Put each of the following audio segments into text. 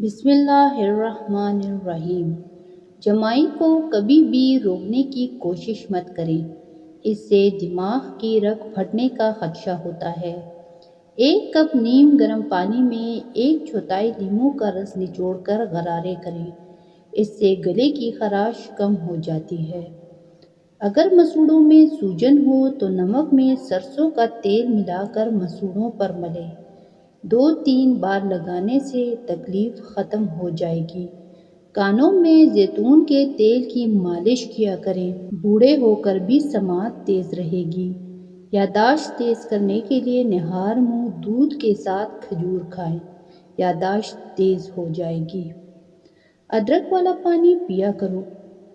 بسم اللہ الرحمن الرحیم۔ جمائی کو کبھی بھی روکنے کی کوشش مت کریں، اس سے دماغ کی رگ پھٹنے کا خدشہ ہوتا ہے۔ 1 کپ نیم گرم پانی میں 1/4 لیموں کا رس نچوڑ کر غرارے کریں، اس سے گلے کی خراش کم ہو جاتی ہے۔ اگر مسوڑوں میں سوجن ہو تو نمک میں سرسوں کا تیل ملا کر مسوڑوں پر ملیں، 2-3 بار لگانے سے تکلیف ختم ہو جائے گی۔ کانوں میں زیتون کے تیل کی مالش کیا کریں، بوڑھے ہو کر بھی سماعت تیز رہے گی۔ یادداشت تیز کرنے کے لیے نہار منہ دودھ کے ساتھ کھجور کھائیں، یادداشت تیز ہو جائے گی۔ ادرک والا پانی پیا کرو،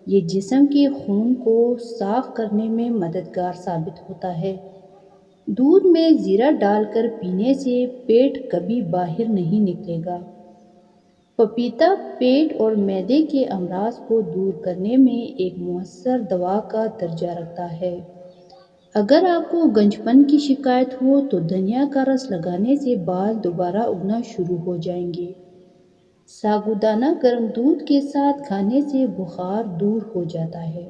یہ جسم کے خون کو صاف کرنے میں مددگار ثابت ہوتا ہے۔ دودھ میں زیرہ ڈال کر پینے سے پیٹ کبھی باہر نہیں نکلے گا۔ پپیتا پیٹ اور معدے کے امراض کو دور کرنے میں ایک مؤثر دوا کا درجہ رکھتا ہے۔ اگر آپ کو گنجپن کی شکایت ہو تو دھنیا کا رس لگانے سے بال دوبارہ اگنا شروع ہو جائیں گے۔ ساگودانہ گرم دودھ کے ساتھ کھانے سے بخار دور ہو جاتا ہے۔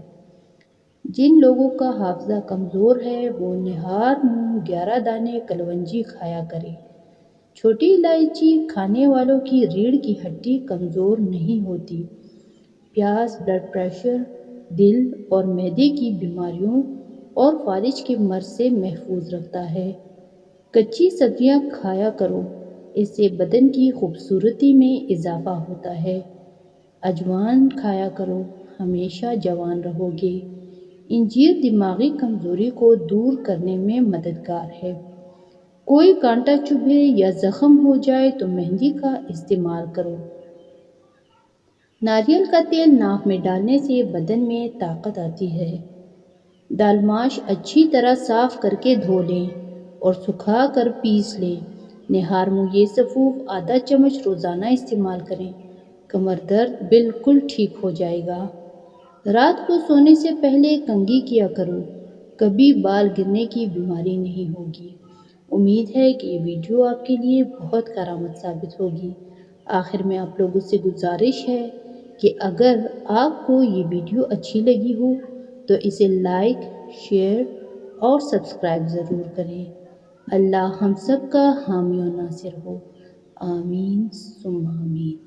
جن لوگوں کا حافظہ کمزور ہے وہ نہار منہ 11 دانے کلونجی کھایا کریں۔ چھوٹی الائچی کھانے والوں کی ریڑھ کی ہڈی کمزور نہیں ہوتی۔ پیاز بلڈ پریشر، دل اور معدے کی بیماریوں اور فالج کے مرض سے محفوظ رکھتا ہے۔ کچی سبزیاں کھایا کرو، اس سے بدن کی خوبصورتی میں اضافہ ہوتا ہے۔ اجوان کھایا کرو، ہمیشہ جوان رہو گے۔ انجیر دماغی کمزوری کو دور کرنے میں مددگار ہے۔ کوئی کانٹا چبھے یا زخم ہو جائے تو مہندی کا استعمال کرو۔ ناریل کا تیل ناک میں ڈالنے سے بدن میں طاقت آتی ہے۔ دالماش اچھی طرح صاف کر کے دھو لیں اور سکھا کر پیس لیں۔ نہار منہ یہ سفوف آدھا چمچ روزانہ استعمال کریں، کمر درد بالکل ٹھیک ہو جائے گا۔ رات کو سونے سے پہلے کنگھی کیا کرو، کبھی بال گرنے کی بیماری نہیں ہوگی۔ امید ہے کہ یہ ویڈیو آپ کے لیے بہت کارآمد ثابت ہوگی۔ آخر میں آپ لوگوں سے گزارش ہے کہ اگر آپ کو یہ ویڈیو اچھی لگی ہو تو اسے لائک، شیئر اور سبسکرائب ضرور کریں۔ اللہ ہم سب کا حامی و ناصر ہو۔ آمین ثم آمین۔